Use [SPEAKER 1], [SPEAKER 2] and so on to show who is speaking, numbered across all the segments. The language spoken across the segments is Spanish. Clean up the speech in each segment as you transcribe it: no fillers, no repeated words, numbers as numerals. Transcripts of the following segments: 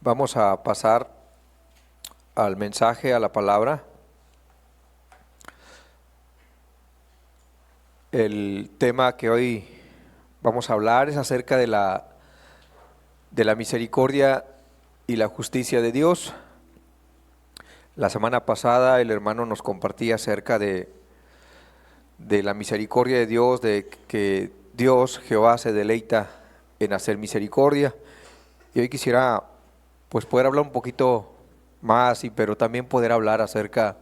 [SPEAKER 1] Vamos a pasar al mensaje, a la palabra. El tema que hoy vamos a hablar es acerca de la misericordia y la justicia de Dios. La semana pasada el hermano nos compartía acerca de la misericordia de Dios, de que Dios, Jehová, se deleita en hacer misericordia. Y hoy quisiera pues poder hablar un poquito más, pero también poder hablar acerca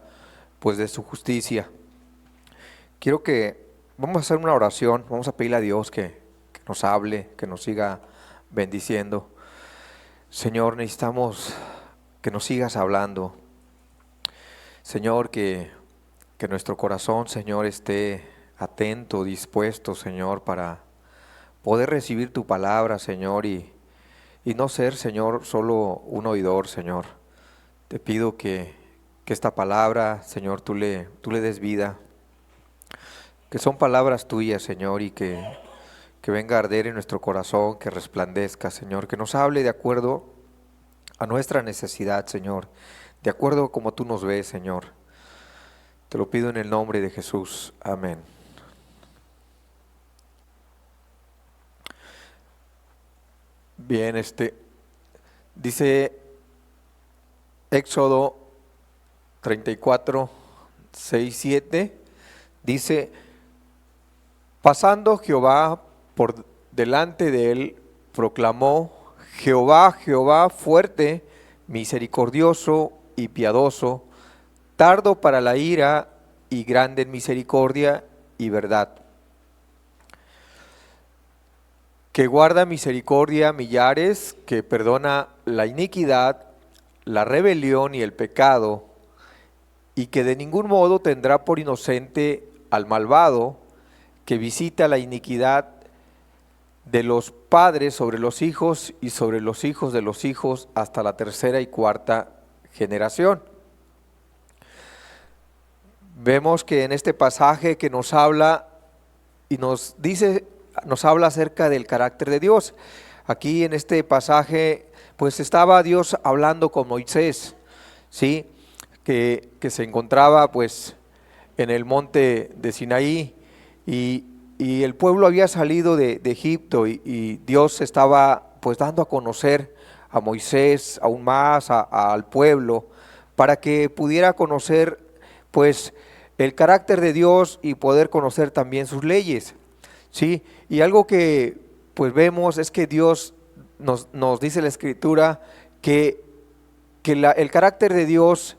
[SPEAKER 1] pues de su justicia. Vamos a hacer una oración, vamos a pedirle a Dios que nos hable, que nos siga bendiciendo. Señor, necesitamos que nos sigas hablando. Señor, que nuestro corazón, Señor, esté atento, dispuesto, Señor, para poder recibir tu palabra, Señor, y no ser, Señor, solo un oidor, Señor. Te pido que esta palabra, Señor, tú le des vida, que son palabras tuyas, Señor, y que venga a arder en nuestro corazón, que resplandezca, Señor, que nos hable de acuerdo a nuestra necesidad, Señor, de acuerdo a como tú nos ves, Señor. Te lo pido en el nombre de Jesús. Amén. Bien, dice Éxodo 34, 6, 7, dice: pasando Jehová por delante de él, proclamó: Jehová, Jehová, fuerte, misericordioso y piadoso, tardo para la ira y grande en misericordia y verdad, que guarda misericordia millares, que perdona la iniquidad, la rebelión y el pecado, y que de ningún modo tendrá por inocente al malvado, que visita la iniquidad de los padres sobre los hijos y sobre los hijos de los hijos hasta la tercera y cuarta generación. Vemos que en este pasaje que nos habla y nos habla acerca del carácter de Dios. Aquí en este pasaje pues estaba Dios hablando con Moisés, ¿sí? Que se encontraba pues en el monte de Sinaí y el pueblo había salido de Egipto y Dios estaba pues dando a conocer a Moisés aún más al pueblo para que pudiera conocer pues el carácter de Dios y poder conocer también sus leyes, ¿sí? Y algo que pues vemos es que Dios nos dice la Escritura que el carácter de Dios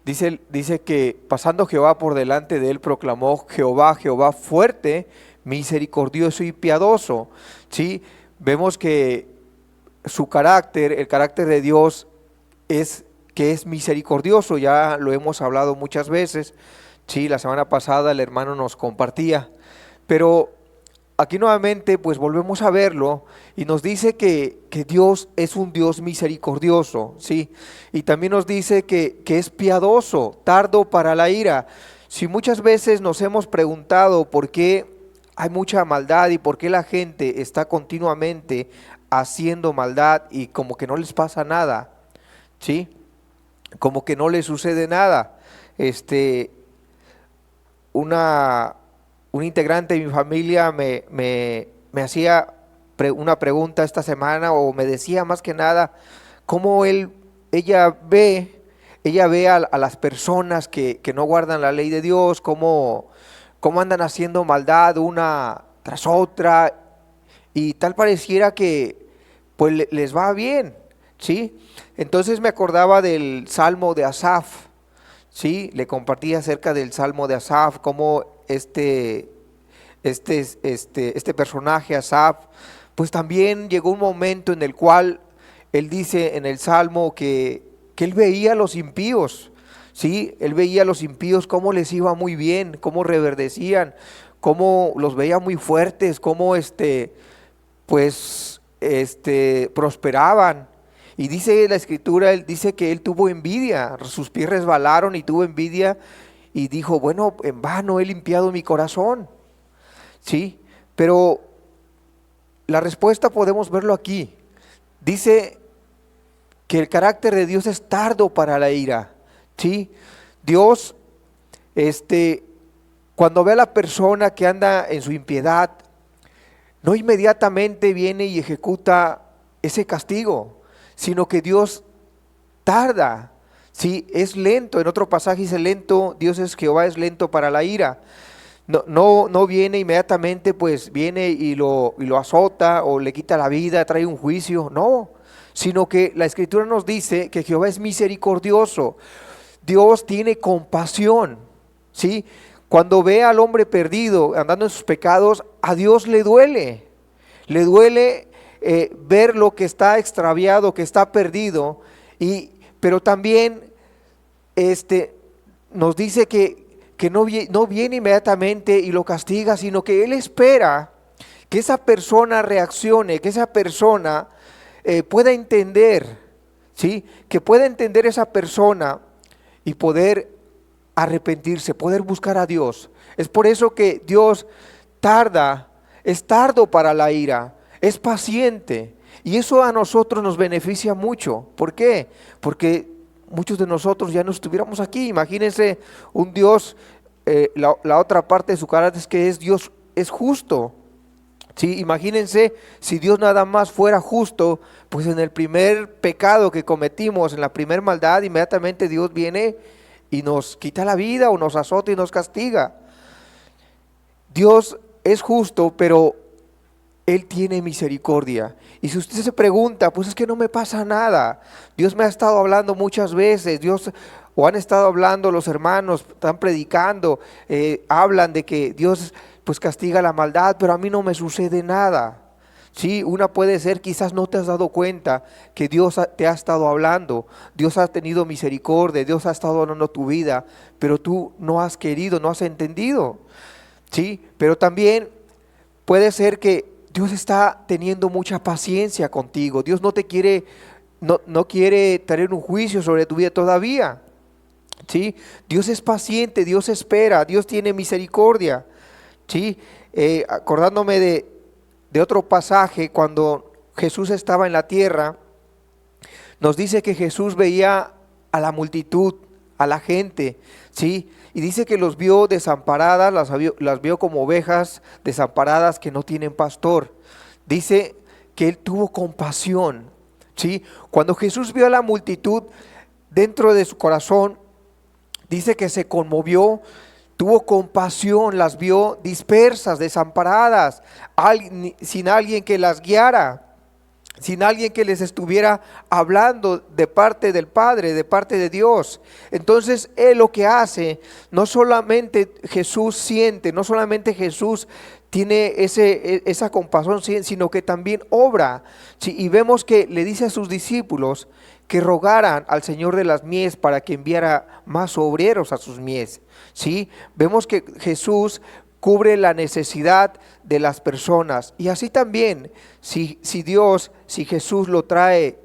[SPEAKER 1] dice que pasando Jehová por delante de él, proclamó: Jehová, Jehová, fuerte, misericordioso y piadoso, ¿sí? Vemos que su carácter, el carácter de Dios es que es misericordioso. Ya lo hemos hablado muchas veces, ¿sí? La semana pasada el hermano nos compartía, pero aquí nuevamente pues volvemos a verlo y nos dice que Dios es un Dios misericordioso, ¿sí? Y también nos dice que es piadoso, tardo para la ira. Si muchas veces nos hemos preguntado por qué hay mucha maldad y por qué la gente está continuamente haciendo maldad y como que no les pasa nada, ¿sí? Como que no les sucede nada. Un integrante de mi familia me hacía una pregunta esta semana, o me decía más que nada cómo ella ve a las personas que no guardan la ley de Dios, cómo andan haciendo maldad una tras otra, y tal pareciera que pues les va bien, ¿sí? Entonces me acordaba del Salmo de Asaf, ¿sí? Le compartí acerca del Salmo de Asaf, cómo este personaje Asaf, pues también llegó un momento en el cual él dice en el Salmo que él veía a los impíos, ¿sí? Él veía a los impíos cómo les iba muy bien, cómo reverdecían, cómo los veía muy fuertes, cómo prosperaban. Y dice la Escritura, él dice que él tuvo envidia, sus pies resbalaron y tuvo envidia y dijo: bueno, en vano he limpiado mi corazón, ¿sí? Pero la respuesta podemos verlo aquí. Dice que el carácter de Dios es tardo para la ira, ¿sí? Dios, cuando ve a la persona que anda en su impiedad, no inmediatamente viene y ejecuta ese castigo, sino que Dios tarda, ¿sí? Es lento. En otro pasaje dice lento, Dios es Jehová, es lento para la ira. No viene inmediatamente, pues viene y lo azota o le quita la vida, trae un juicio, no, sino que la Escritura nos dice que Jehová es misericordioso. Dios tiene compasión, ¿sí? Cuando ve al hombre perdido, andando en sus pecados, a Dios le duele ver lo que está extraviado, que está perdido, pero también nos dice que no viene inmediatamente y lo castiga, sino que Él espera que esa persona reaccione, que esa persona pueda entender, ¿sí? Que pueda entender esa persona y poder arrepentirse, poder buscar a Dios. Es por eso que Dios es tardo para la ira, es paciente, y eso a nosotros nos beneficia mucho. ¿Por qué? Porque muchos de nosotros ya no estuviéramos aquí. Imagínense un Dios, la otra parte de su carácter es que Dios es justo. Sí, imagínense si Dios nada más fuera justo, pues en el primer pecado que cometimos, en la primer maldad, inmediatamente Dios viene y nos quita la vida o nos azota y nos castiga. Dios es justo, pero Él tiene misericordia. Y si usted se pregunta, pues es que no me pasa nada. Dios me ha estado hablando muchas veces, o han estado hablando los hermanos, están predicando, hablan de que Dios pues castiga la maldad, pero a mí no me sucede nada. Sí, una puede ser, quizás no te has dado cuenta que Dios te ha estado hablando, Dios ha tenido misericordia, Dios ha estado hablando tu vida, pero tú no has querido, no has entendido. Sí, pero también puede ser que Dios está teniendo mucha paciencia contigo. Dios no quiere traer un juicio sobre tu vida todavía. ¿Sí? Dios es paciente, Dios espera, Dios tiene misericordia. ¿Sí? Acordándome de otro pasaje, cuando Jesús estaba en la tierra, nos dice que Jesús veía a la multitud, a la gente, ¿sí? Y dice que los vio desamparadas, las vio como ovejas desamparadas que no tienen pastor. Dice que Él tuvo compasión, ¿sí? Cuando Jesús vio a la multitud, dentro de su corazón, dice que se conmovió, tuvo compasión, las vio dispersas, desamparadas, sin alguien que las guiara, sin alguien que les estuviera hablando de parte del Padre, de parte de Dios. Entonces Él lo que hace, no solamente Jesús siente, no solamente Jesús tiene esa compasión, sino que también obra. Sí, y vemos que le dice a sus discípulos que rogaran al Señor de las mies para que enviara más obreros a sus mies. ¿Sí? Vemos que Jesús cubre la necesidad de las personas, y así también si Jesús lo trae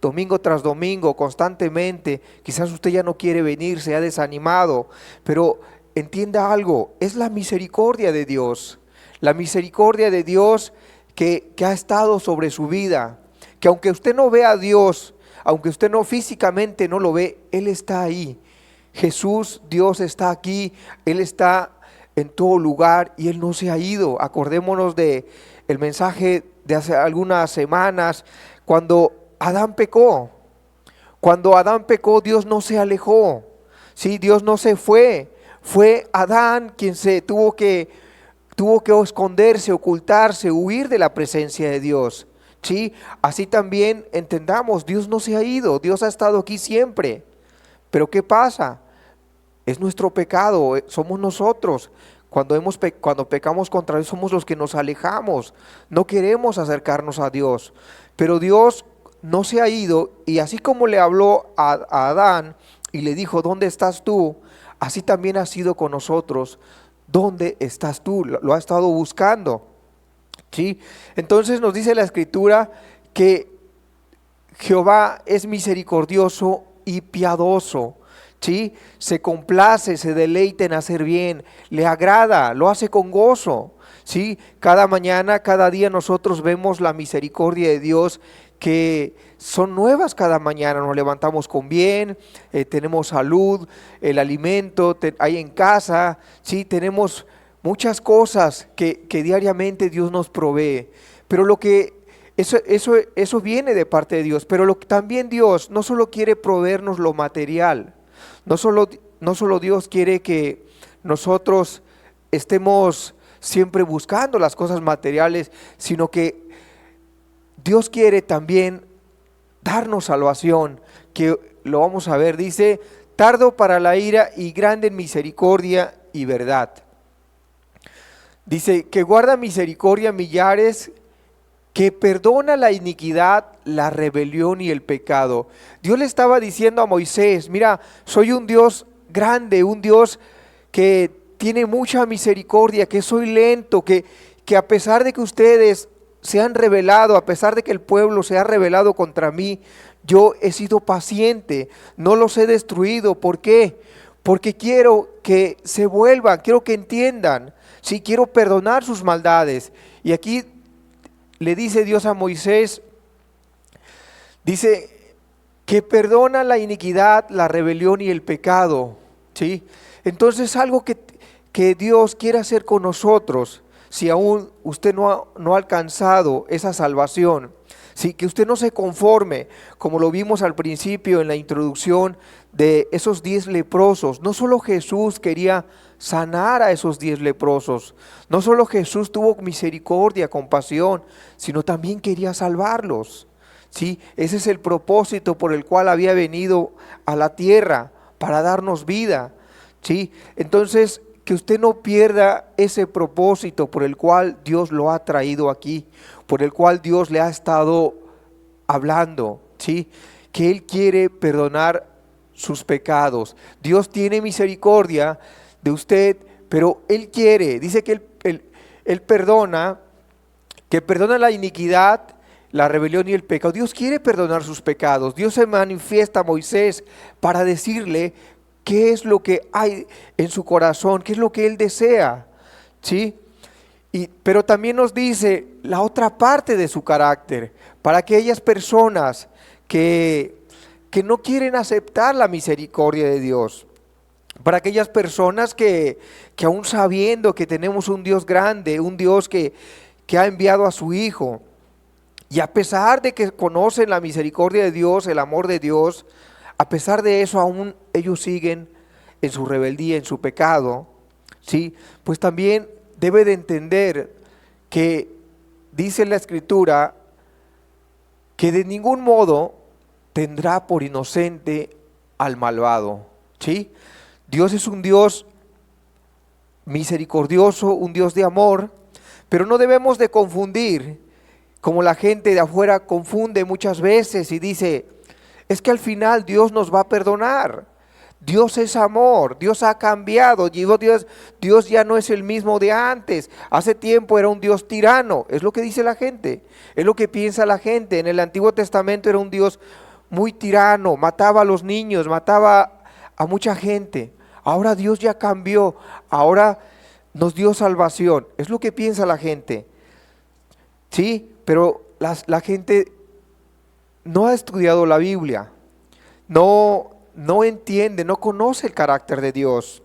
[SPEAKER 1] domingo tras domingo constantemente, quizás usted ya no quiere venir, se ha desanimado, pero entienda algo, es la misericordia de Dios, que ha estado sobre su vida, que aunque usted no vea a Dios, aunque usted no físicamente no lo ve, Él está ahí. Jesús, Dios está aquí, Él está en todo lugar y Él no se ha ido. Acordémonos de el mensaje de hace algunas semanas, cuando Adán pecó. Cuando Adán pecó, Dios no se alejó. Sí, Dios no se fue. Fue Adán quien tuvo que esconderse, ocultarse, huir de la presencia de Dios. Sí, así también entendamos, Dios no se ha ido, Dios ha estado aquí siempre. Pero ¿qué pasa? Es nuestro pecado, somos nosotros. Cuando pecamos contra Dios, somos los que nos alejamos, no queremos acercarnos a Dios. Pero Dios no se ha ido, y así como le habló a Adán y le dijo, ¿dónde estás tú? Así también ha sido con nosotros. ¿Dónde estás tú? Lo ha estado buscando. ¿Sí? Entonces nos dice la Escritura que Jehová es misericordioso y piadoso. ¿Sí? Se complace, se deleita en hacer bien, le agrada, lo hace con gozo. ¿Sí? Cada mañana, cada día nosotros vemos la misericordia de Dios que son nuevas cada mañana. Nos levantamos con bien, tenemos salud, el alimento hay en casa, ¿sí? Tenemos muchas cosas que diariamente Dios nos provee. Pero eso viene de parte de Dios. Pero también Dios no solo quiere proveernos lo material, no solo Dios quiere que nosotros estemos siempre buscando las cosas materiales, sino que Dios quiere también darnos salvación, que lo vamos a ver, dice, tardo para la ira y grande en misericordia y verdad. Dice, que guarda misericordia a millares, que perdona la iniquidad, la rebelión y el pecado. Dios le estaba diciendo a Moisés, mira, soy un Dios grande, un Dios que tiene mucha misericordia, que soy lento, que a pesar de que ustedes se han rebelado, a pesar de que el pueblo se ha rebelado contra mí, yo he sido paciente, no los he destruido. ¿Por qué? Porque quiero que se vuelvan, quiero que entiendan, sí, quiero perdonar sus maldades. Y aquí le dice Dios a Moisés, dice que perdona la iniquidad, la rebelión y el pecado, ¿sí? Entonces algo que Dios quiere hacer con nosotros, si aún usted no ha alcanzado esa salvación, sí, que usted no se conforme, como lo vimos al principio en la introducción de esos 10 leprosos. No solo Jesús quería sanar a esos 10 leprosos, no solo Jesús tuvo misericordia, compasión, sino también quería salvarlos, ¿sí? Ese es el propósito por el cual había venido a la tierra, para darnos vida, ¿sí? Entonces, que usted no pierda ese propósito por el cual Dios lo ha traído aquí, por el cual Dios le ha estado hablando, ¿sí? Que Él quiere perdonar sus pecados. Dios tiene misericordia de usted, pero Él quiere, dice que Él perdona, que perdona la iniquidad, la rebelión y el pecado. Dios quiere perdonar sus pecados. Dios se manifiesta a Moisés para decirle qué es lo que hay en su corazón, qué es lo que Él desea, ¿sí? Pero también nos dice la otra parte de su carácter, para aquellas personas que no quieren aceptar la misericordia de Dios, para aquellas personas que aún sabiendo que tenemos un Dios grande, un Dios que ha enviado a su Hijo, y a pesar de que conocen la misericordia de Dios, el amor de Dios, a pesar de eso aún ellos siguen en su rebeldía, en su pecado, ¿sí? Pues también debe de entender que dice la Escritura que de ningún modo tendrá por inocente al malvado, ¿sí? Dios es un Dios misericordioso, un Dios de amor, pero no debemos de confundir, como la gente de afuera confunde muchas veces y dice, es que al final Dios nos va a perdonar. Dios es amor, Dios ha cambiado, Dios ya no es el mismo de antes. Hace tiempo era un Dios tirano, es lo que dice la gente, es lo que piensa la gente. En el Antiguo Testamento era un Dios muy tirano, mataba a los niños, mataba a mucha gente. Ahora Dios ya cambió, ahora nos dio salvación, es lo que piensa la gente. Sí, pero la gente no ha estudiado la Biblia, no entiende, no conoce el carácter de Dios.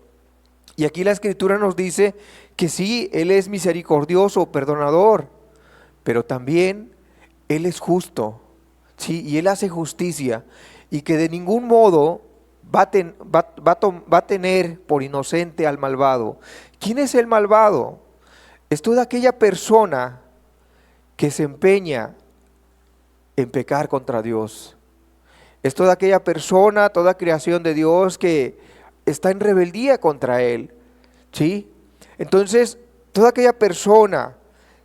[SPEAKER 1] Y aquí la Escritura nos dice que sí, Él es misericordioso, perdonador, pero también Él es justo, sí, y Él hace justicia, y que de ningún modo va a tener por inocente al malvado. ¿Quién es el malvado? Es toda aquella persona que se empeña en pecar contra Dios. Es toda aquella persona, toda creación de Dios que está en rebeldía contra Él, ¿sí? Entonces, toda aquella persona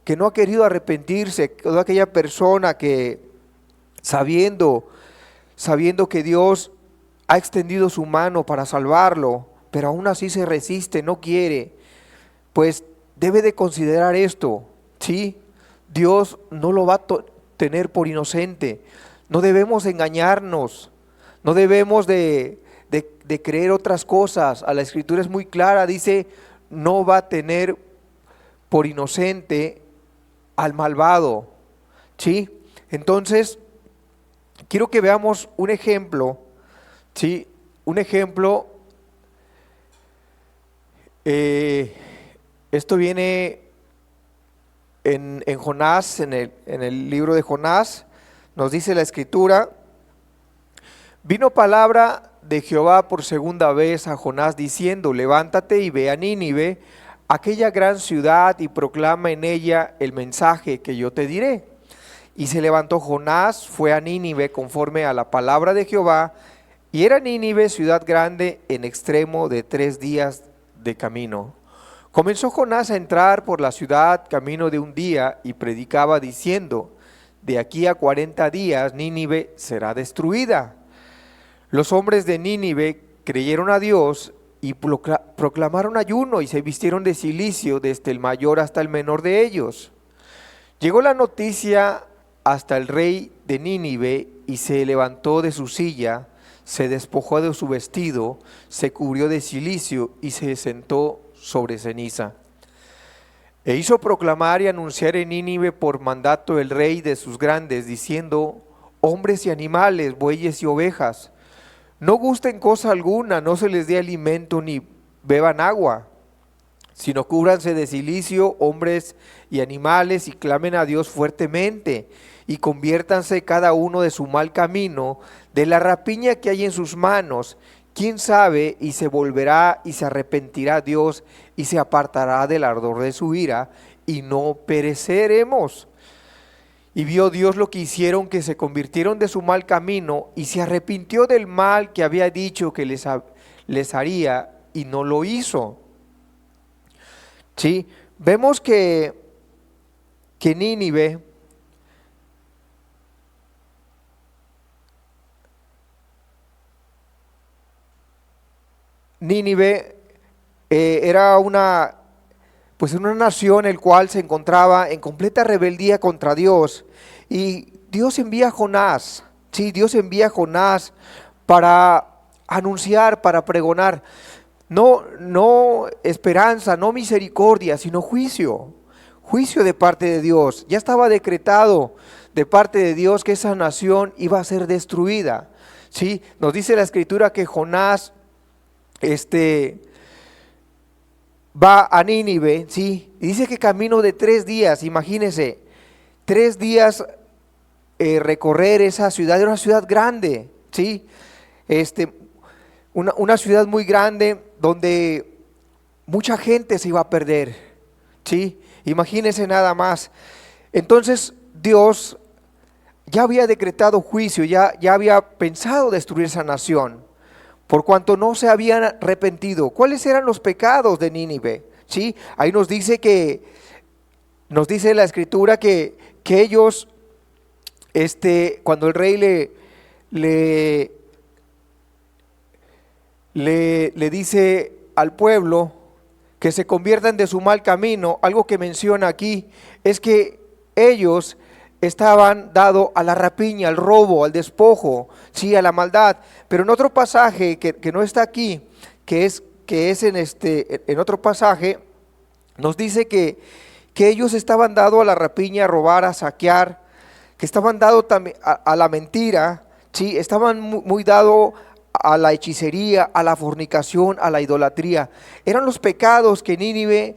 [SPEAKER 1] que no ha querido arrepentirse, toda aquella persona que sabiendo que Dios ha extendido su mano para salvarlo, pero aún así se resiste, no quiere, pues debe de considerar esto, ¿sí? Dios no lo va a tener por inocente. No debemos engañarnos, no debemos de creer otras cosas. A la Escritura es muy clara, dice, no va a tener por inocente al malvado, ¿sí? Entonces, quiero que veamos un ejemplo, ¿sí? Un ejemplo, esto viene en Jonás, en el libro de Jonás, nos dice la escritura: vino palabra de Jehová por segunda vez a Jonás diciendo: levántate y ve a Nínive, aquella gran ciudad, y proclama en ella el mensaje que yo te diré. Y se levantó Jonás, fue a Nínive conforme a la palabra de Jehová, y era Nínive ciudad grande en extremo de 3 días de camino. Comenzó Jonás a entrar por la ciudad camino de un día y predicaba diciendo: de aquí a 40 días Nínive será destruida. Los hombres de Nínive creyeron a Dios y proclamaron ayuno y se vistieron de cilicio desde el mayor hasta el menor de ellos. Llegó la noticia hasta el rey de Nínive y se levantó de su silla, se despojó de su vestido, se cubrió de cilicio y se sentó sobre ceniza. E hizo proclamar y anunciar en Nínive por mandato el rey de sus grandes, diciendo: hombres y animales, bueyes y ovejas, no gusten cosa alguna, no se les dé alimento ni beban agua, sino cúbranse de cilicio hombres y animales y clamen a Dios fuertemente y conviértanse cada uno de su mal camino, de la rapiña que hay en sus manos. Quién sabe, y se volverá y se arrepentirá Dios y se apartará del ardor de su ira y no pereceremos. Y vio Dios lo que hicieron, que se convirtieron de su mal camino, y se arrepintió del mal que había dicho que les haría, y no lo hizo. Sí, vemos que Nínive era una nación el cual se encontraba en completa rebeldía contra Dios, y Dios envía a Jonás, sí, Dios envía a Jonás para anunciar, para pregonar, no esperanza, no misericordia, sino juicio de parte de Dios. Ya estaba decretado de parte de Dios que esa nación iba a ser destruida, sí. Nos dice la escritura que Jonás va a Nínive, ¿sí? Y dice que camino de 3 días, imagínense, 3 días recorrer esa ciudad. Era una ciudad grande, ¿sí? Una ciudad muy grande donde mucha gente se iba a perder, ¿sí? Imagínense nada más. Entonces Dios ya había decretado juicio, ya había pensado destruir esa nación, por cuanto no se habían arrepentido. ¿Cuáles eran los pecados de Nínive? ¿Sí? Ahí nos dice la escritura que ellos, cuando el rey le dice al pueblo que se conviertan de su mal camino, algo que menciona aquí es que ellos estaban dados a la rapiña, al robo, al despojo, sí, a la maldad. Pero en otro pasaje que no está aquí, que es en otro pasaje, nos dice que ellos estaban dados a la rapiña, a robar, a saquear, que estaban dados también a la mentira, sí, estaban muy dados a la hechicería, a la fornicación, a la idolatría. Eran los pecados que Nínive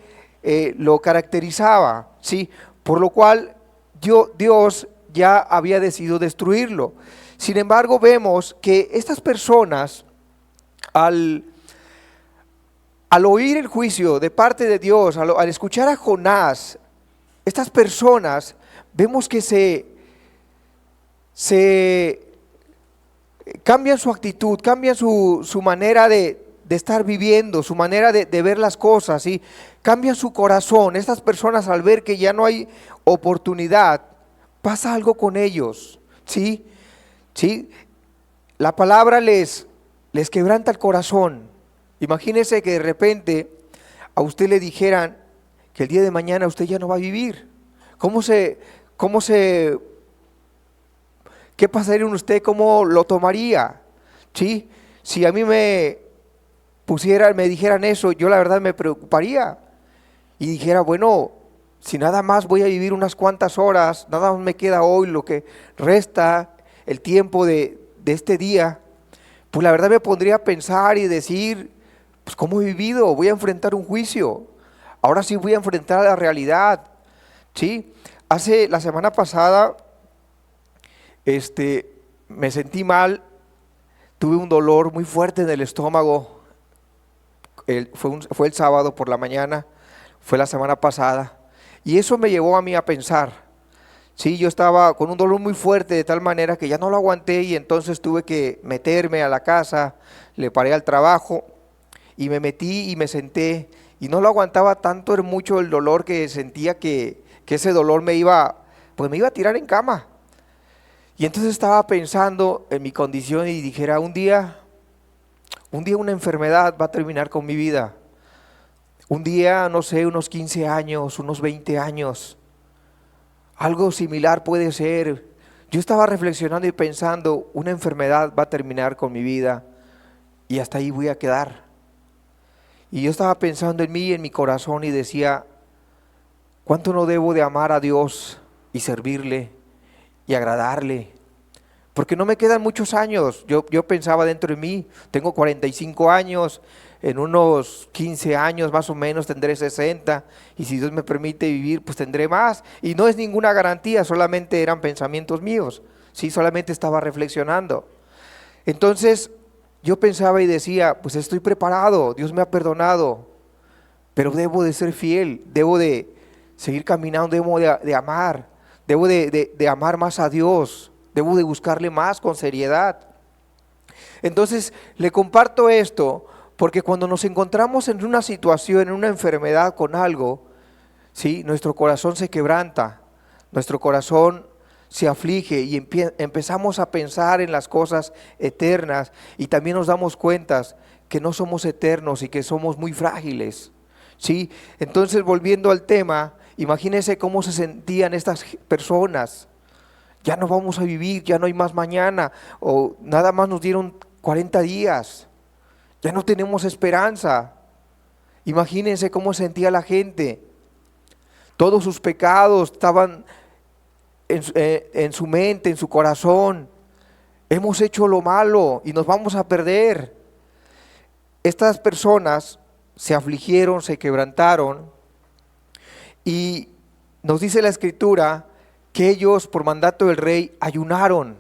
[SPEAKER 1] lo caracterizaba, sí, por lo cual Dios ya había decidido destruirlo. Sin embargo, vemos que estas personas, al oír el juicio de parte de Dios, al escuchar a Jonás, estas personas vemos que se cambian su actitud, cambian su manera de estar viviendo, su manera de ver las cosas, ¿sí? Cambian su corazón. Estas personas, al ver que ya no hay oportunidad, pasa algo con ellos, ¿sí? ¿Sí? La palabra les quebranta el corazón. Imagínese que de repente a usted le dijeran que el día de mañana usted ya no va a vivir. ¿Qué pasaría en usted? ¿Cómo lo tomaría? ¿Sí? Si a mí me dijeran eso, yo la verdad me preocuparía y dijera, bueno, si nada más voy a vivir unas cuantas horas, nada más me queda hoy, lo que resta, el tiempo de este día, pues la verdad me pondría a pensar y decir, pues ¿cómo he vivido? Voy a enfrentar un juicio. Ahora sí voy a enfrentar la realidad. ¿Sí? La semana pasada, me sentí mal, tuve un dolor muy fuerte en el estómago. Fue el sábado por la mañana, fue la semana pasada. Y eso me llevó a mí a pensar. Sí, yo estaba con un dolor muy fuerte de tal manera que ya no lo aguanté y entonces tuve que meterme a la casa, le paré al trabajo y me metí y me senté y no lo aguantaba tanto, era mucho el dolor que sentía que ese dolor me iba a tirar en cama. Y entonces estaba pensando en mi condición y dijera, un día una enfermedad va a terminar con mi vida. Un día, no sé, unos 15 años, unos 20 años. Algo similar puede ser. Yo estaba reflexionando y pensando, una enfermedad va a terminar con mi vida y hasta ahí voy a quedar. Y yo estaba pensando en mí, en mi corazón y decía, ¿cuánto no debo de amar a Dios y servirle y agradarle? Porque no me quedan muchos años. Yo pensaba dentro de mí, tengo 45 años, en unos 15 años más o menos tendré 60 y si Dios me permite vivir pues tendré más. Y no es ninguna garantía, solamente eran pensamientos míos, sí, solamente estaba reflexionando. Entonces yo pensaba y decía, pues estoy preparado, Dios me ha perdonado, pero debo de ser fiel, debo de seguir caminando, debo de amar, debo de amar más a Dios, debo de buscarle más con seriedad. Entonces le comparto esto porque cuando nos encontramos en una situación, en una enfermedad con algo, ¿sí? Nuestro corazón se quebranta, nuestro corazón se aflige y empezamos a pensar en las cosas eternas y también nos damos cuenta que no somos eternos y que somos muy frágiles, ¿sí? Entonces, volviendo al tema, imagínense cómo se sentían estas personas. Ya no vamos a vivir, ya no hay más mañana, o nada más nos dieron 40 días, ya no tenemos esperanza. Imagínense cómo sentía la gente. Todos sus pecados estaban en su mente, en su corazón. Hemos hecho lo malo y nos vamos a perder. Estas personas se afligieron, se quebrantaron y nos dice la Escritura que ellos por mandato del rey ayunaron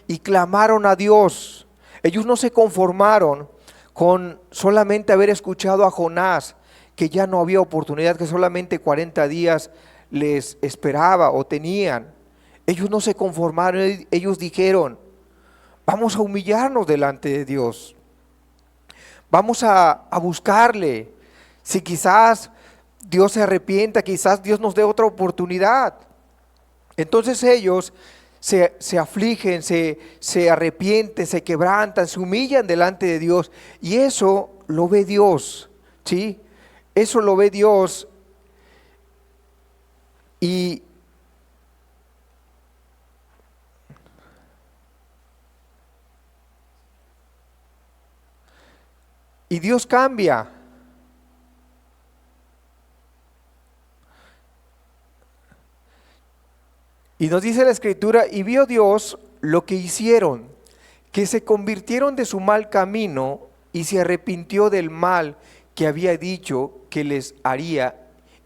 [SPEAKER 1] y clamaron a Dios. Ellos no se conformaron con solamente haber escuchado a Jonás, que ya no había oportunidad, que solamente 40 días les esperaba o tenían. Ellos no se conformaron, ellos dijeron, vamos a humillarnos delante de Dios, vamos a buscarle. Si quizás Dios se arrepienta, quizás Dios nos dé otra oportunidad. Entonces ellos se afligen, se arrepienten, se quebrantan, se humillan delante de Dios. Y eso lo ve Dios, ¿sí? Eso lo ve Dios. Y Dios cambia. Y nos dice la Escritura, y vio Dios lo que hicieron, que se convirtieron de su mal camino y se arrepintió del mal que había dicho que les haría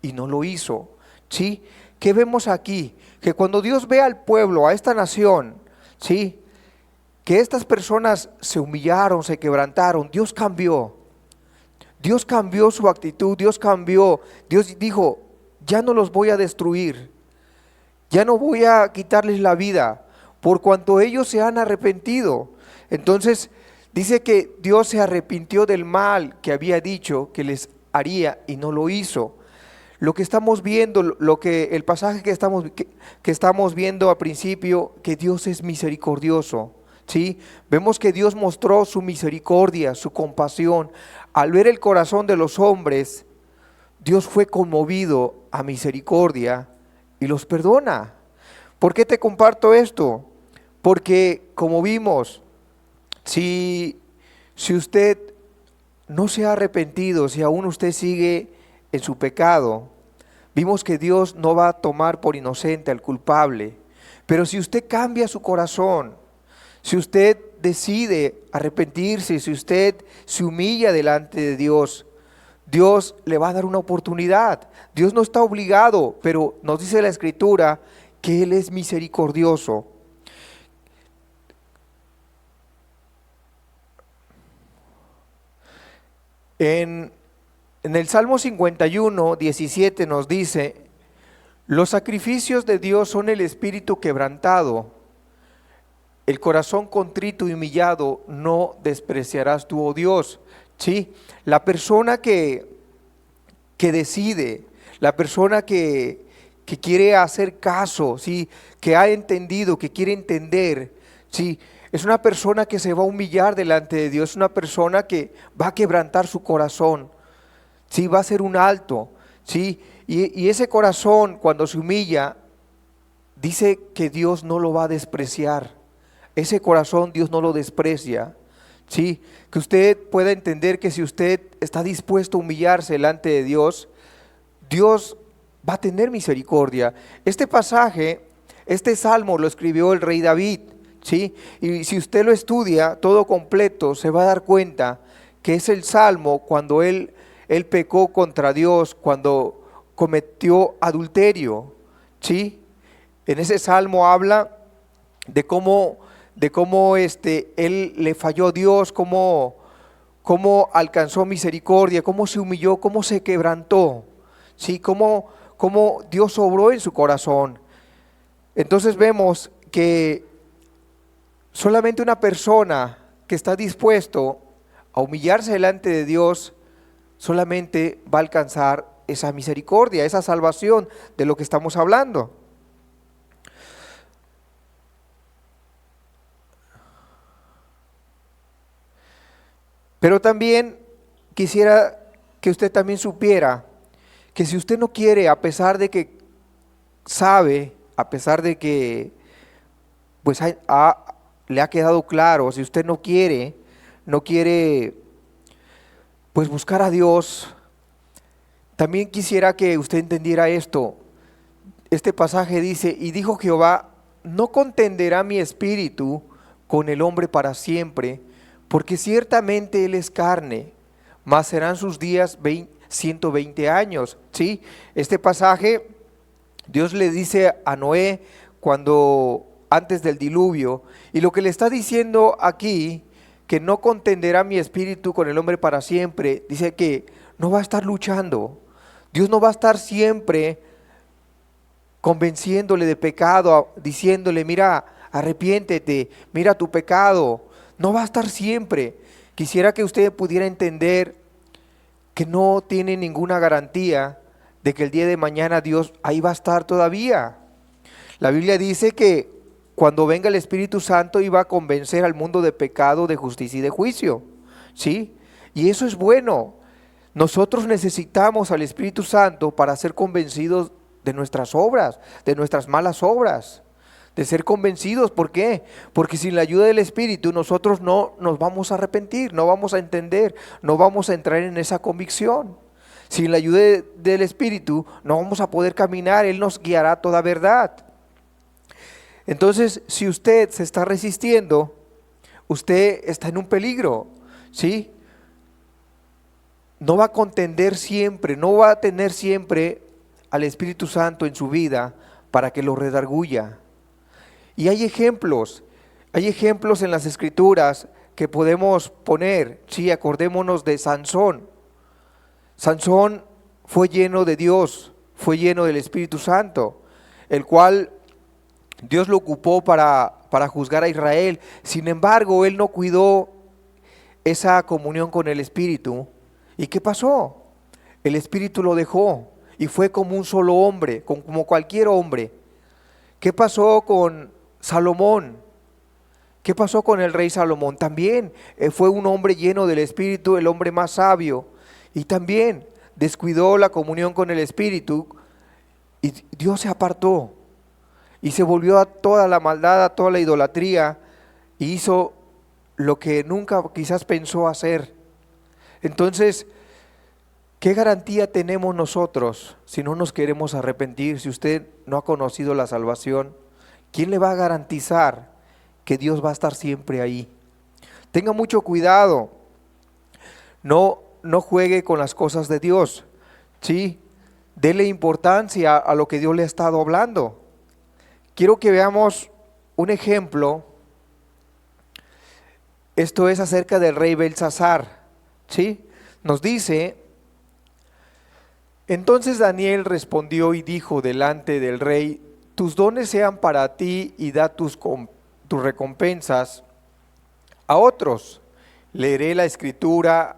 [SPEAKER 1] y no lo hizo. ¿Sí? ¿Qué vemos aquí? Que cuando Dios ve al pueblo, a esta nación, ¿sí? Que estas personas se humillaron, se quebrantaron, Dios cambió su actitud, Dios dijo, ya no los voy a destruir, ya no voy a quitarles la vida, por cuanto ellos se han arrepentido. Entonces dice que Dios se arrepintió del mal que había dicho que les haría y no lo hizo. Lo que estamos viendo, el pasaje que estamos viendo al principio, que Dios es misericordioso, ¿sí? Vemos que Dios mostró su misericordia, su compasión. Al ver el corazón de los hombres, Dios fue conmovido a misericordia y los perdona. ¿Por qué te comparto esto? Porque como vimos, si usted no se ha arrepentido, si aún usted sigue en su pecado, vimos que Dios no va a tomar por inocente al culpable, Pero si usted cambia su corazón, si usted decide arrepentirse, si usted se humilla delante de Dios, Dios le va a dar una oportunidad. Dios no está obligado, pero nos dice la Escritura que Él es misericordioso. En el Salmo 51, 17 nos dice: los sacrificios de Dios son el espíritu quebrantado, el corazón contrito y humillado no despreciarás tú, oh Dios. Sí, la persona que decide, la persona que quiere hacer caso, ¿sí? Que ha entendido, que quiere entender, ¿sí? Es una persona que se va a humillar delante de Dios, es una persona que va a quebrantar su corazón, ¿sí? Va a hacer un alto, ¿sí? Y ese corazón, cuando se humilla, dice que Dios no lo va a despreciar. Ese corazón Dios no lo desprecia, ¿sí? Que usted pueda entender que si usted está dispuesto a humillarse delante de Dios, Dios va a tener misericordia. Este pasaje, este salmo lo escribió el rey David, ¿sí? Y si usted lo estudia todo completo, se va a dar cuenta que es el salmo cuando él pecó contra Dios, cuando cometió adulterio, ¿sí? En ese salmo habla de cómo él le falló a Dios, cómo alcanzó misericordia, cómo se humilló, cómo se quebrantó, ¿sí? Cómo Dios obró en su corazón. Entonces vemos que solamente una persona que está dispuesto a humillarse delante de Dios solamente va a alcanzar esa misericordia, esa salvación de lo que estamos hablando. Pero también quisiera que usted también supiera que si usted no quiere, a pesar de que sabe, a pesar de que pues le ha quedado claro, si usted no quiere pues buscar a Dios, también quisiera que usted entendiera esto. Este pasaje dice: y dijo Jehová, no contenderá mi espíritu con el hombre para siempre, porque ciertamente él es carne, mas serán sus días 120 años. ¿Sí? Este pasaje Dios le dice a Noé antes del diluvio, y lo que le está diciendo aquí, que no contenderá mi espíritu con el hombre para siempre, dice que no va a estar luchando. Dios no va a estar siempre convenciéndole de pecado, diciéndole: mira, arrepiéntete, mira tu pecado. No va a estar siempre. Quisiera que usted pudiera entender que no tiene ninguna garantía de que el día de mañana Dios ahí va a estar todavía. La Biblia dice que cuando venga el Espíritu Santo iba a convencer al mundo de pecado, de justicia y de juicio, ¿sí? Y eso es bueno. Nosotros necesitamos al Espíritu Santo para ser convencidos de nuestras obras, de nuestras malas obras, de ser convencidos. ¿Por qué? Porque sin la ayuda del Espíritu nosotros no nos vamos a arrepentir, no vamos a entender, no vamos a entrar en esa convicción. Sin la ayuda del Espíritu no vamos a poder caminar, Él nos guiará a toda verdad. Entonces, si usted se está resistiendo, usted está en un peligro, ¿sí? No va a contender siempre, no va a tener siempre al Espíritu Santo en su vida para que lo redarguya. Y hay ejemplos en las Escrituras que podemos poner, sí, acordémonos de Sansón. Sansón fue lleno de Dios, fue lleno del Espíritu Santo, el cual Dios lo ocupó para juzgar a Israel. Sin embargo, él no cuidó esa comunión con el Espíritu. ¿Y qué pasó? El Espíritu lo dejó y fue como un solo hombre, como cualquier hombre. ¿Qué pasó con Salomón? ¿Qué pasó con el rey Salomón? También fue un hombre lleno del Espíritu, el hombre más sabio, y también descuidó la comunión con el Espíritu y Dios se apartó y se volvió a toda la maldad, a toda la idolatría, y hizo lo que nunca quizás pensó hacer. Entonces, ¿qué garantía tenemos nosotros si no nos queremos arrepentir, si usted no ha conocido la salvación? ¿quién le va a garantizar que Dios va a estar siempre ahí? Tenga mucho cuidado, no juegue con las cosas de Dios, ¿sí? Dele importancia a lo que Dios le ha estado hablando. Quiero que veamos un ejemplo. Esto es acerca del rey Belsasar, ¿sí? Nos dice: entonces Daniel respondió y dijo delante del rey: tus dones sean para ti y da tus recompensas a otros. Leeré la escritura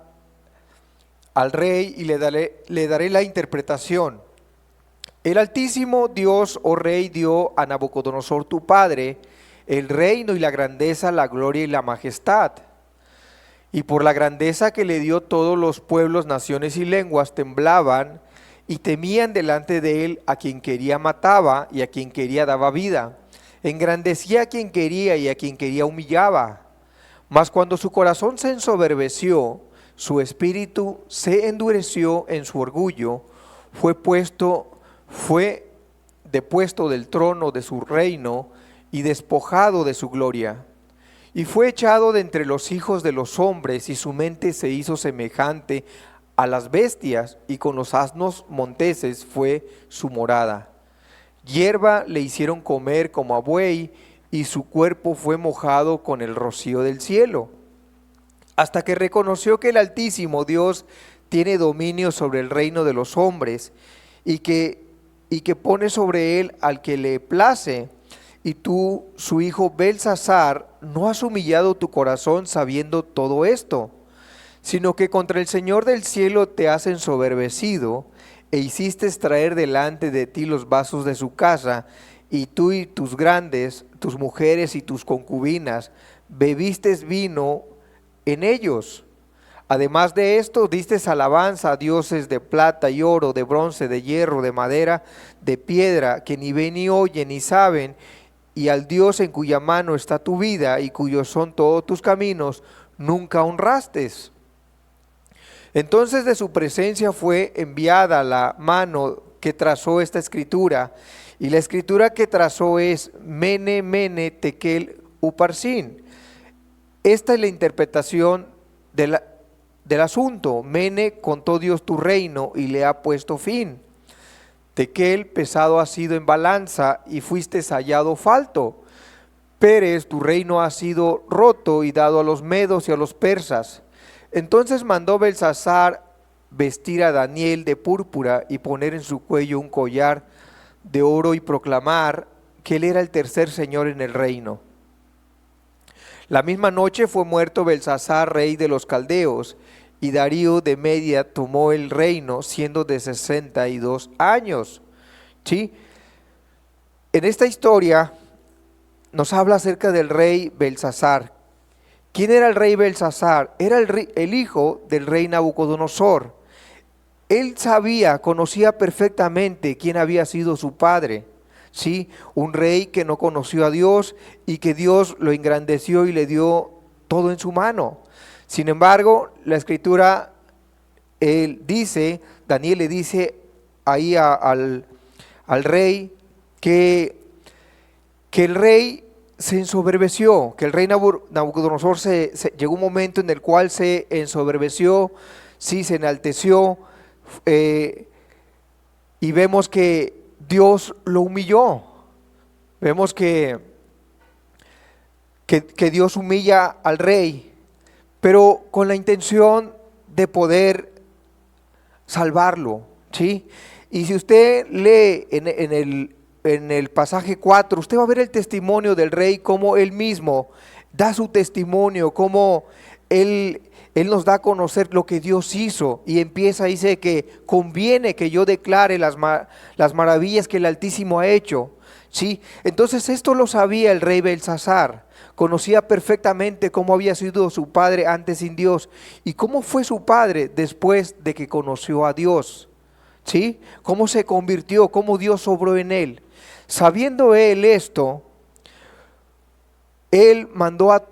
[SPEAKER 1] al rey y le daré la interpretación. El Altísimo Dios, oh rey, dio a Nabucodonosor tu padre el reino y la grandeza, la gloria y la majestad. Y por la grandeza que le dio, todos los pueblos, naciones y lenguas temblaban y temían delante de él. A quien quería mataba y a quien quería daba vida. Engrandecía a quien quería y a quien quería humillaba. Mas cuando su corazón se ensoberbeció, su espíritu se endureció en su orgullo, fue depuesto del trono de su reino y despojado de su gloria. Y fue echado de entre los hijos de los hombres, y su mente se hizo semejante a las bestias, y con los asnos monteses fue su morada. Hierba le hicieron comer como a buey, y su cuerpo fue mojado con el rocío del cielo, hasta que reconoció que el Altísimo Dios tiene dominio sobre el reino de los hombres, y que pone sobre él al que le place. Y tú, su hijo Belsasar, no has humillado tu corazón sabiendo todo esto, sino que contra el Señor del cielo te has ensoberbecido, e hiciste traer delante de ti los vasos de su casa, y tú y tus grandes, tus mujeres y tus concubinas, bebiste vino en ellos. Además de esto, diste alabanza a dioses de plata y oro, de bronce, de hierro, de madera, de piedra, que ni ven ni oyen ni saben, y al Dios en cuya mano está tu vida y cuyos son todos tus caminos, nunca honraste. Entonces de su presencia fue enviada la mano que trazó esta escritura, y la escritura que trazó es Mene, Mene, Tekel, Uparsin. Esta es la interpretación del asunto. Mene, contó Dios tu reino y le ha puesto fin. Tekel, pesado ha sido en balanza y fuiste hallado falto. Pérez, tu reino ha sido roto y dado a los medos y a los persas. Entonces mandó Belsasar vestir a Daniel de púrpura y poner en su cuello un collar de oro y proclamar que él era el tercer señor en el reino. La misma noche fue muerto Belsasar, rey de los caldeos, y Darío de Media tomó el reino siendo de 62 años. ¿Sí? En esta historia nos habla acerca del rey Belsasar. ¿Quién era el rey Belsasar? Era el hijo del rey Nabucodonosor. Él conocía perfectamente quién había sido su padre. ¿Sí? Un rey que no conoció a Dios y que Dios lo engrandeció y le dio todo en su mano. Sin embargo, la escritura, Daniel le dice ahí al rey que el rey se ensoberbeció, que el rey Nabucodonosor llegó un momento en el cual se ensoberbeció, sí, se enalteció, y vemos que Dios lo humilló. Vemos que Dios humilla al rey, pero con la intención de poder salvarlo, ¿sí? Y si usted lee en el pasaje 4, usted va a ver el testimonio del rey, cómo él mismo da su testimonio, cómo él nos da a conocer lo que Dios hizo, y dice que conviene que yo declare las maravillas que el Altísimo ha hecho, ¿sí? Entonces esto lo sabía el rey Belsasar. Conocía perfectamente cómo había sido su padre antes sin Dios y cómo fue su padre después de que conoció a Dios, ¿sí? Cómo se convirtió, cómo Dios obró en él. Sabiendo él esto, él mandó a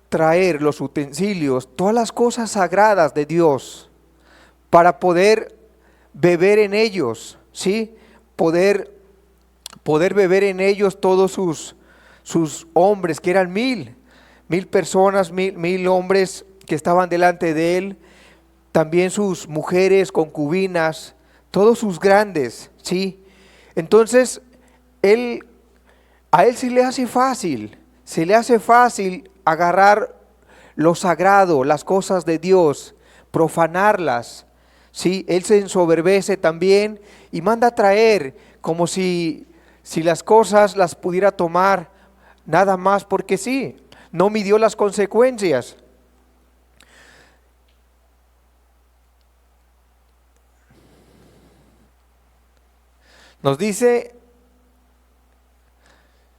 [SPEAKER 1] traer los utensilios, todas las cosas sagradas de Dios, para poder beber en ellos, ¿sí? Poder beber en ellos todos sus hombres, que eran 1000 personas, mil hombres que estaban delante de él, también sus mujeres, concubinas, todos sus grandes, ¿sí? Entonces, a él se le hace fácil agarrar lo sagrado, las cosas de Dios, profanarlas, ¿sí? Él se ensoberbece también y manda a traer como si las cosas las pudiera tomar nada más porque sí, no midió las consecuencias. Nos dice,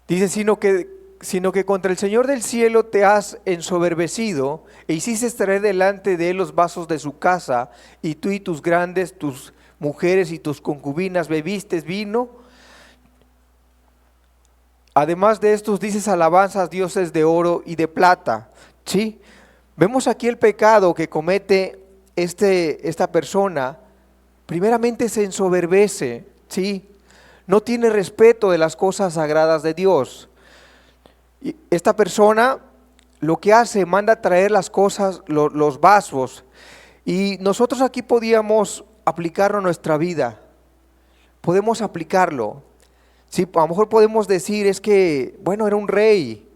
[SPEAKER 1] sino que contra el Señor del cielo te has ensoberbecido e hiciste traer delante de él los vasos de su casa, y tú y tus grandes, tus mujeres y tus concubinas bebiste vino. Además de estos dices alabanzas dioses de oro y de plata. ¿Sí? Vemos aquí el pecado que comete esta persona. Primeramente se ensoberbece, ¿sí? No tiene respeto de las cosas sagradas de Dios. Y esta persona lo que hace, manda traer las cosas, los vasos. Y nosotros aquí podíamos aplicarlo a nuestra vida. Podemos aplicarlo. Sí, a lo mejor podemos decir, es que, bueno, era un rey,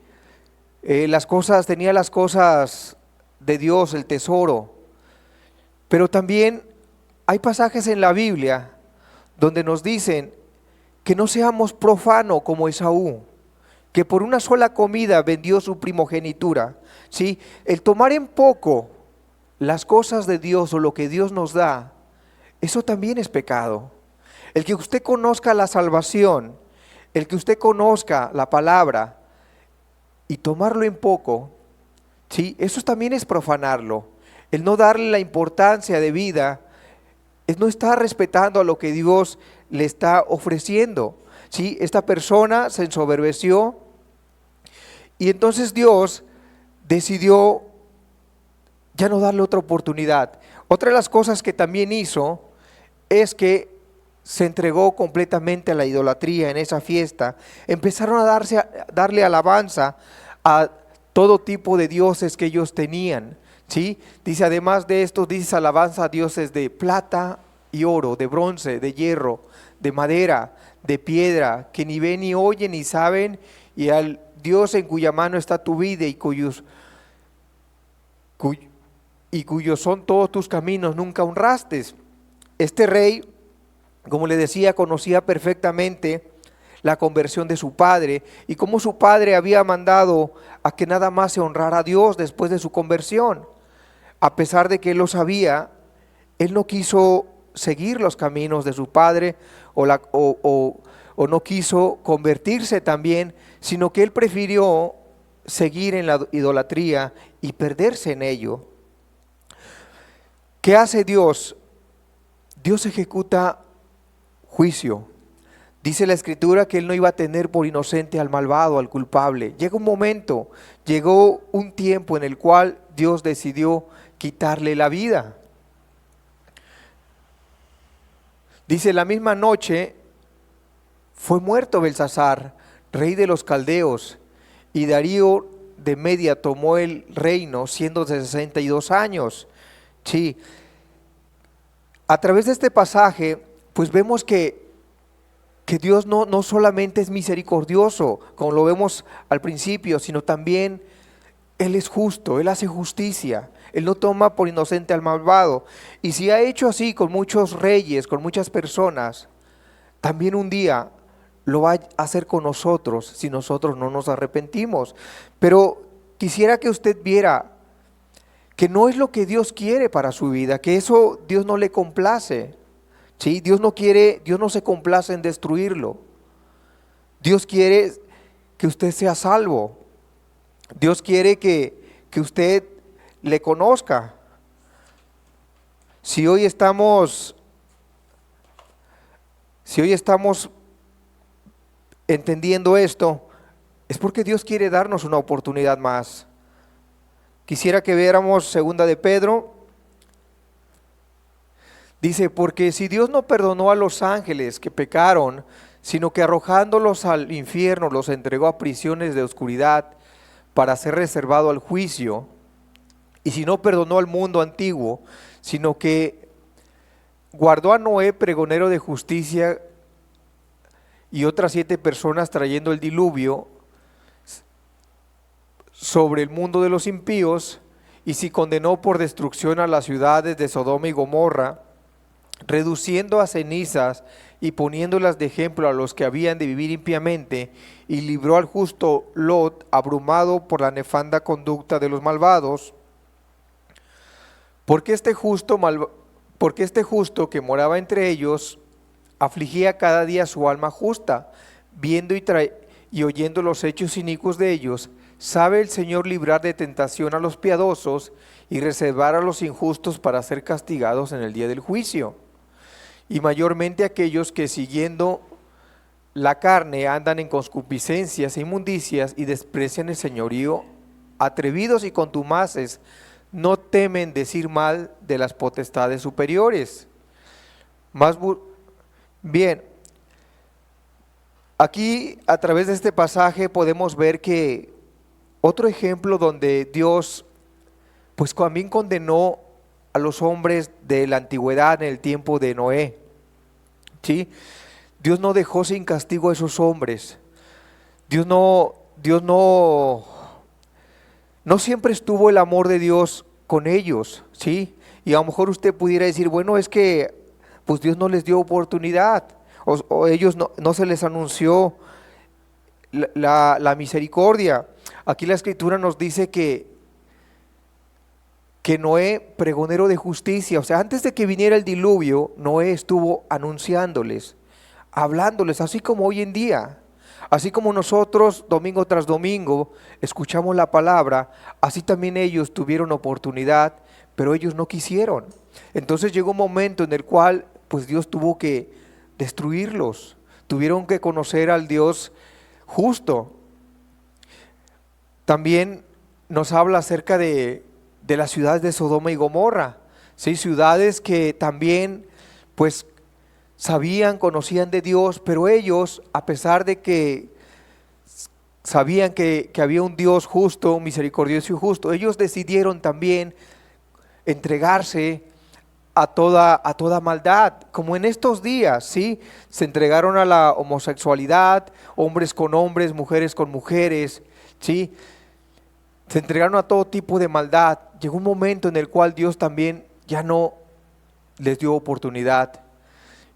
[SPEAKER 1] tenía las cosas de Dios, el tesoro. Pero también hay pasajes en la Biblia donde nos dicen que no seamos profanos como Esaú, que por una sola comida vendió su primogenitura. ¿Sí? El tomar en poco las cosas de Dios o lo que Dios nos da, eso también es pecado. El que usted conozca la salvación, el que usted conozca la palabra y tomarlo en poco, ¿sí? Eso también es profanarlo. El no darle la importancia de vida es no estar respetando a lo que Dios le está ofreciendo. ¿Sí? Esta persona se ensoberbeció y entonces Dios decidió ya no darle otra oportunidad. Otra de las cosas que también hizo es que se entregó completamente a la idolatría en esa fiesta. Empezaron a darle alabanza a todo tipo de dioses que ellos tenían, ¿sí? Dice, además de estos, dice alabanza a dioses de plata y oro, de bronce, de hierro, de madera, de piedra, que ni ven ni oyen ni saben, y al Dios en cuya mano está tu vida y cuyos son todos tus caminos, nunca honraste. Este rey, como le decía, conocía perfectamente la conversión de su padre y cómo su padre había mandado a que nada más se honrara a Dios después de su conversión. A pesar de que él lo sabía, él no quiso seguir los caminos de su padre o no quiso convertirse también, sino que él prefirió seguir en la idolatría y perderse en ello. ¿Qué hace Dios? Dios ejecuta juicio. Dice la Escritura que él no iba a tener por inocente al malvado, al culpable. Llegó un momento, llegó un tiempo en el cual Dios decidió quitarle la vida. Dice, la misma noche fue muerto Belsasar, rey de los caldeos, y Darío de Media tomó el reino siendo de 62 años. Sí. A través de este pasaje, pues vemos que Dios no solamente es misericordioso, como lo vemos al principio, sino también Él es justo, Él hace justicia, Él no toma por inocente al malvado. Y si ha hecho así con muchos reyes, con muchas personas, también un día lo va a hacer con nosotros si nosotros no nos arrepentimos. Pero quisiera que usted viera que no es lo que Dios quiere para su vida, que eso Dios no le complace. ¿Sí? Dios no se complace en destruirlo. Dios quiere que usted sea salvo. Dios quiere que usted le conozca. Si hoy estamos entendiendo esto, es porque Dios quiere darnos una oportunidad más. Quisiera que viéramos segunda de Pedro. Dice, porque si Dios no perdonó a los ángeles que pecaron, sino que arrojándolos al infierno los entregó a prisiones de oscuridad para ser reservado al juicio. Y si no perdonó al mundo antiguo, sino que guardó a Noé, pregonero de justicia, y otras 7 personas trayendo el diluvio sobre el mundo de los impíos, y si condenó por destrucción a las ciudades de Sodoma y Gomorra, reduciendo a cenizas y poniéndolas de ejemplo a los que habían de vivir impíamente, y libró al justo Lot, abrumado por la nefanda conducta de los malvados, porque este justo que moraba entre ellos afligía cada día su alma justa, viendo y oyendo los hechos inicuos de ellos. Sabe el Señor librar de tentación a los piadosos y reservar a los injustos para ser castigados en el día del juicio. Y mayormente aquellos que siguiendo la carne andan en concupiscencias e inmundicias y desprecian el señorío, atrevidos y contumaces, no temen decir mal de las potestades superiores. Bien, aquí a través de este pasaje podemos ver que otro ejemplo donde Dios pues también condenó a los hombres de la antigüedad en el tiempo de Noé, ¿sí? Dios no dejó sin castigo a esos hombres. Dios no siempre estuvo el amor de Dios con ellos, ¿sí? Y a lo mejor usted pudiera decir, bueno, es que pues Dios no les dio oportunidad, o ellos no se les anunció la misericordia. Aquí la Escritura nos dice que Noé, pregonero de justicia, o sea, antes de que viniera el diluvio, Noé estuvo anunciándoles, hablándoles, así como hoy en día. Así como nosotros domingo tras domingo escuchamos la palabra, así también ellos tuvieron oportunidad, pero ellos no quisieron. Entonces llegó un momento en el cual pues Dios tuvo que destruirlos, tuvieron que conocer al Dios justo. También nos habla acerca de las ciudades de Sodoma y Gomorra, ¿sí? Ciudades que también pues sabían, conocían de Dios, pero ellos, a pesar de que sabían que había un Dios justo, misericordioso y justo, ellos decidieron también entregarse a toda maldad, como en estos días, ¿sí? Se entregaron a la homosexualidad, hombres con hombres, mujeres con mujeres, ¿sí? Se entregaron a todo tipo de maldad. Llegó un momento en el cual Dios también ya no les dio oportunidad.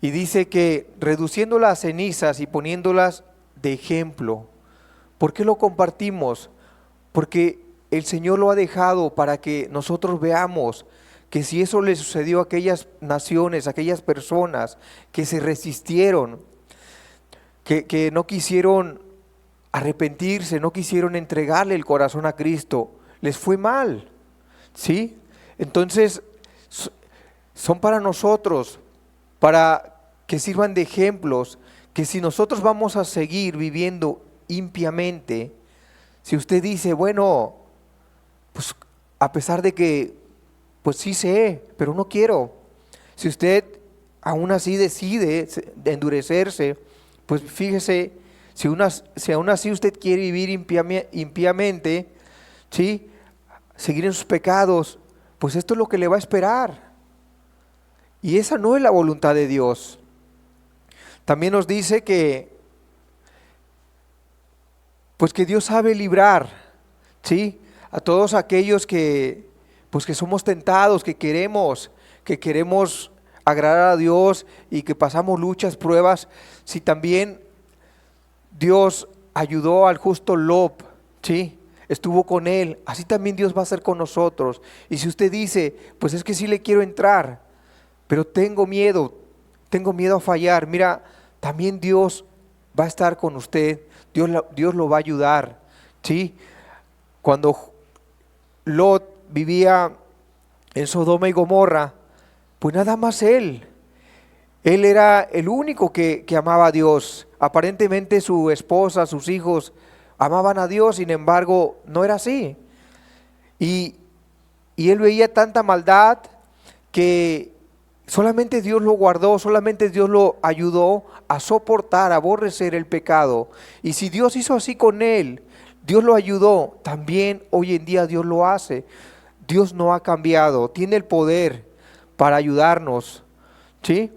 [SPEAKER 1] Y dice que reduciendo las cenizas y poniéndolas de ejemplo. ¿Por qué lo compartimos? Porque el Señor lo ha dejado para que nosotros veamos que si eso le sucedió a aquellas naciones, a aquellas personas que se resistieron, que no quisieron arrepentirse, no quisieron entregarle el corazón a Cristo, les fue mal, ¿sí? Entonces son para nosotros, para que sirvan de ejemplos, que si nosotros vamos a seguir viviendo impiamente, si usted dice, bueno, pues a pesar de que, pues sí sé, pero no quiero, si usted aún así decide endurecerse, pues fíjese, si aún así usted quiere vivir impíamente, ¿sí? Seguir en sus pecados, pues esto es lo que le va a esperar. Y esa no es la voluntad de Dios. También nos dice que pues que Dios sabe librar, ¿sí? A todos aquellos que pues que somos tentados, que queremos agradar a Dios y que pasamos luchas, pruebas. Si también Dios ayudó al justo Lot, ¿sí? Estuvo con él, así también Dios va a hacer con nosotros. Y si usted dice, pues es que sí le quiero entrar, pero tengo miedo a fallar, mira, también Dios va a estar con usted, Dios lo va a ayudar, ¿sí? Cuando Lot vivía en Sodoma y Gomorra, pues nada más él era el único que amaba a Dios. Aparentemente su esposa, sus hijos amaban a Dios, sin embargo no era así. Y él veía tanta maldad que Solamente Dios lo guardó, solamente Dios lo ayudó a soportar, a aborrecer el pecado. Y si Dios hizo así con él, Dios lo ayudó, también hoy en día Dios lo hace. Dios no ha cambiado, tiene el poder para ayudarnos, ¿sí?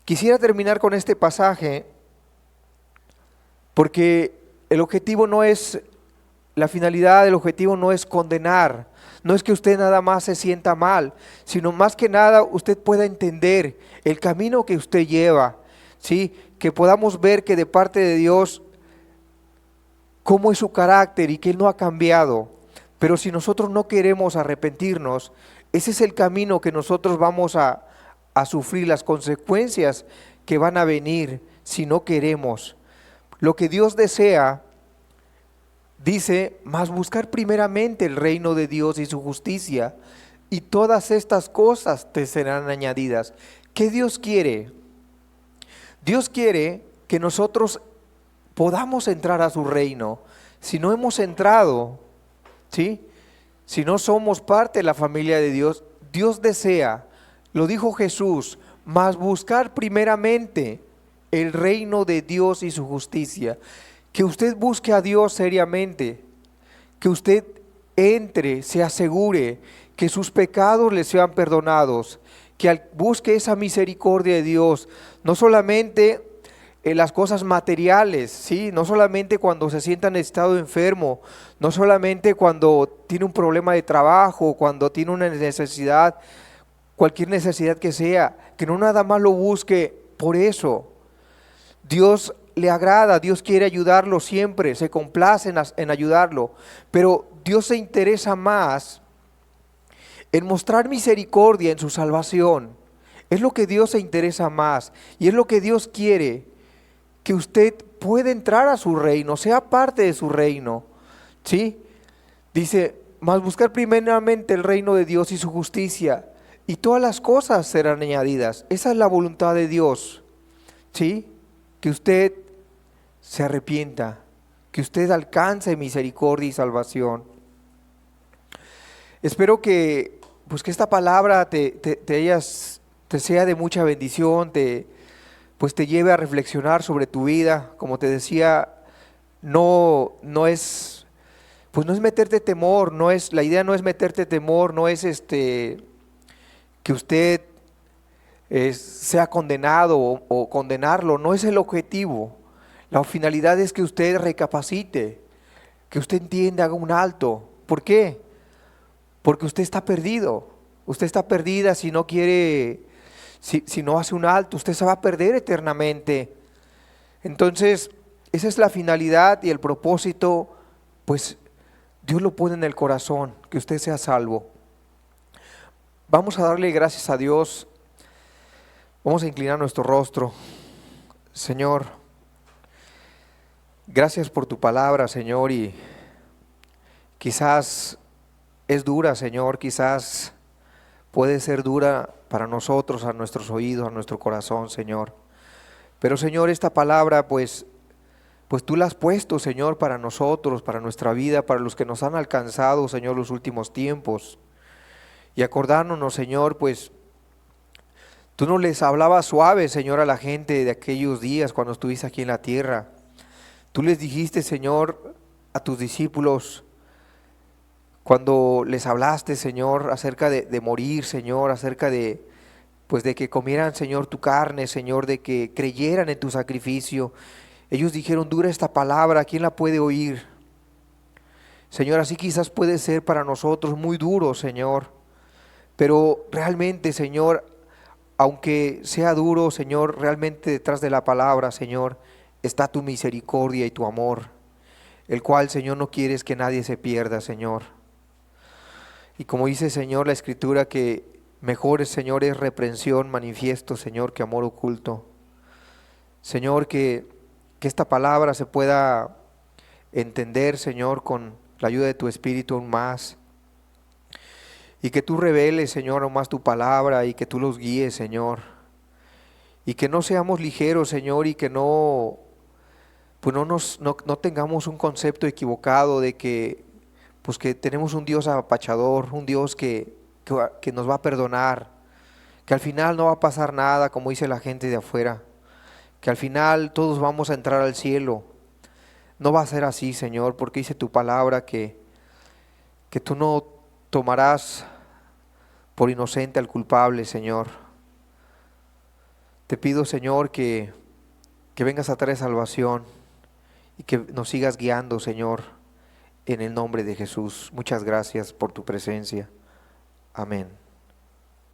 [SPEAKER 1] Quisiera terminar con este pasaje porque el objetivo no es, la finalidad del objetivo no es condenar, no es que usted nada más se sienta mal, sino más que nada usted pueda entender el camino que usted lleva, ¿sí? Que podamos ver que de parte de Dios cómo es su carácter y que Él no ha cambiado. Pero si nosotros no queremos arrepentirnos, ese es el camino que nosotros vamos a sufrir, las consecuencias que van a venir si no queremos. Lo que Dios desea, dice, mas buscar primeramente el reino de Dios y su justicia, y todas estas cosas te serán añadidas. ¿Qué Dios quiere? Dios quiere que nosotros podamos entrar a su reino. Si no hemos entrado, ¿sí? Si no somos parte de la familia de Dios, Dios desea, lo dijo Jesús, mas buscar primeramente el reino de Dios y su justicia. Que usted busque a Dios seriamente, que usted entre, se asegure que sus pecados le sean perdonados, que busque esa misericordia de Dios, no solamente en las cosas materiales, ¿sí? No solamente cuando se sienta en estado enfermo, no solamente cuando tiene un problema de trabajo, cuando tiene una necesidad, cualquier necesidad que sea, que no nada más lo busque por eso. Dios le agrada, Dios quiere ayudarlo siempre, se complace en ayudarlo, pero Dios se interesa más en mostrar misericordia en su salvación. Es lo que Dios se interesa más y es lo que Dios quiere, que usted pueda entrar a su reino, sea parte de su reino, ¿sí? Dice, mas buscar primeramente el reino de Dios y su justicia, y todas las cosas serán añadidas. Esa es la voluntad de Dios, ¿sí? Que usted se arrepienta, que usted alcance misericordia y salvación. Espero que, pues, que esta palabra te sea de mucha bendición, pues te lleve a reflexionar sobre tu vida. Como te decía, no es, pues no es meterte temor, la idea no es meterte temor, no es que usted sea condenado o condenarlo, no es el objetivo. La finalidad es que usted recapacite, que usted entienda, haga un alto. ¿Por qué? Porque usted está perdido, usted está perdida si no quiere, si no hace un alto, usted se va a perder eternamente. Entonces, esa es la finalidad y el propósito, pues Dios lo pone en el corazón, que usted sea salvo. Vamos a darle gracias a Dios, vamos a inclinar nuestro rostro. Señor, gracias por tu palabra, Señor, y quizás es dura, Señor, quizás puede ser dura para nosotros, a nuestros oídos, a nuestro corazón, Señor. Pero, Señor, esta palabra, pues tú la has puesto, Señor, para nosotros, para nuestra vida, para los que nos han alcanzado, Señor, los últimos tiempos. Y acordándonos, Señor, pues tú no les hablabas suave, Señor, a la gente de aquellos días cuando estuviste aquí en la tierra. Tú les dijiste, Señor, a tus discípulos, cuando les hablaste, Señor, acerca de morir, Señor, acerca de, pues de que comieran, Señor, tu carne, Señor, de que creyeran en tu sacrificio. Ellos dijeron, dura esta palabra, ¿quién la puede oír? Señor, así quizás puede ser para nosotros muy duro, Señor. Pero realmente, Señor, aunque sea duro, Señor, realmente detrás de la palabra, Señor, está tu misericordia y tu amor, el cual, Señor, no quieres que nadie se pierda, Señor. Y como dice, Señor, la Escritura, que mejor, Señor, es reprensión manifiesto, Señor, que amor oculto. Señor, que esta palabra se pueda entender, Señor, con la ayuda de tu Espíritu aún más. Y que tú reveles, Señor, aún más tu palabra y que tú los guíes, Señor. Y que no seamos ligeros, Señor, y que no tengamos un concepto equivocado de que pues que tenemos un Dios apapachador, un Dios que nos va a perdonar, que al final no va a pasar nada como dice la gente de afuera, que al final todos vamos a entrar al cielo. No va a ser así, Señor, porque dice tu palabra que tú no tomarás por inocente al culpable, Señor. Te pido, Señor, que vengas a traer salvación y que nos sigas guiando, Señor, en el nombre de Jesús. Muchas gracias por tu presencia. Amén.